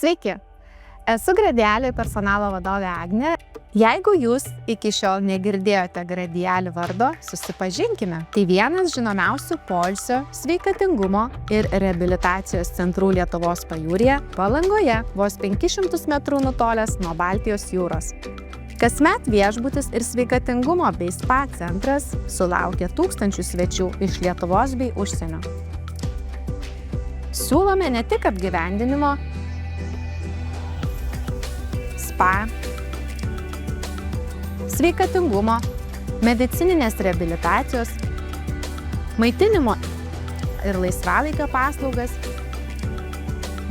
Sveiki, esu Gradiali personalo vadovė Agnė. Jeigu jūs iki šiol negirdėjote Gradiali vardo, susipažinkime. Tai vienas žinomiausių poilsio, sveikatingumo ir reabilitacijos centrų Lietuvos pajūryje, Palangoje, vos 500 metrų nutolęs nuo Baltijos jūros. Kasmet viešbutis ir sveikatingumo bei spa centras sulaukia tūkstančių svečių iš Lietuvos bei užsienio. Siūlome ne tik apgyvendinimo, spa, sveikatingumo, medicininės reabilitacijos, maitinimo ir laisvalaikio paslaugas,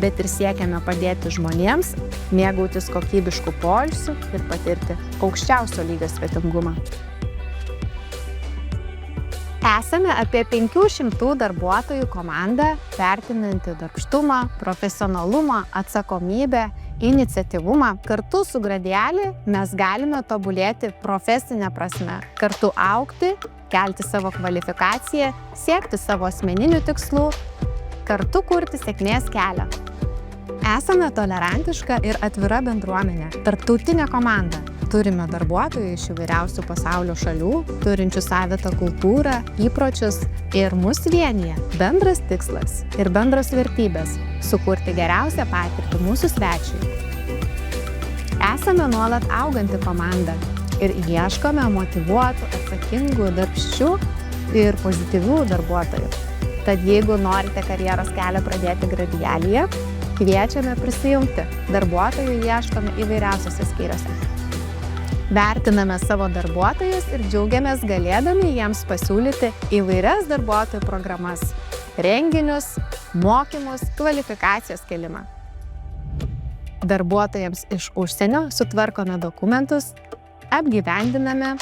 bet ir siekiame padėti žmonėms mėgautis kokybišku poilsiu ir patirti aukščiausio lygio svetingumą. Esame apie 500 darbuotojų komanda, vertinanti darbštumą, profesionalumą, atsakomybę, iniciatyvumą. Kartu su Gradiali mes galime tobulėti profesinę prasme, kartu augti, kelti savo kvalifikaciją, siekti savo asmeninių tikslų, kartu kurti sėkmės kelią. Esame tolerantiška ir atvira bendruomenė, tarptautinė komanda. Turime darbuotojų iš įvairiausių pasaulio šalių, turinčių savitą kultūrą, įpročius ir mus vienija bendras tikslas ir bendros vertybės – sukurti geriausią patirtį mūsų svečiui. Esame nuolat auganti komanda ir ieškome motyvuotų, atsakingų, darbščių ir pozityvių darbuotojų. Tad jeigu norite karjeros kelią pradėti Gradialyje, kviečiame prisijungti. Darbuotojų ieškome įvairiausiose skyriuose. Vertiname savo darbuotojus ir džiaugiamės galėdami jiems pasiūlyti įvairias darbuotojų programas, renginius, mokymus, kvalifikacijos kėlimą. Darbuotojams iš užsienio sutvarkome dokumentus, apgyvendiname,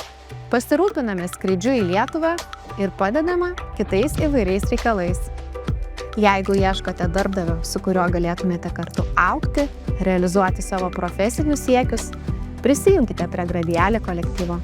pasirūpiname skrydžiu į Lietuvą ir padedame kitais įvairiais reikalais. Jeigu ieškote darbdavio, su kuriuo galėtumėte kartu augti, realizuoti savo profesinius siekius, prisijunkite prie Gradiali kolektyvo.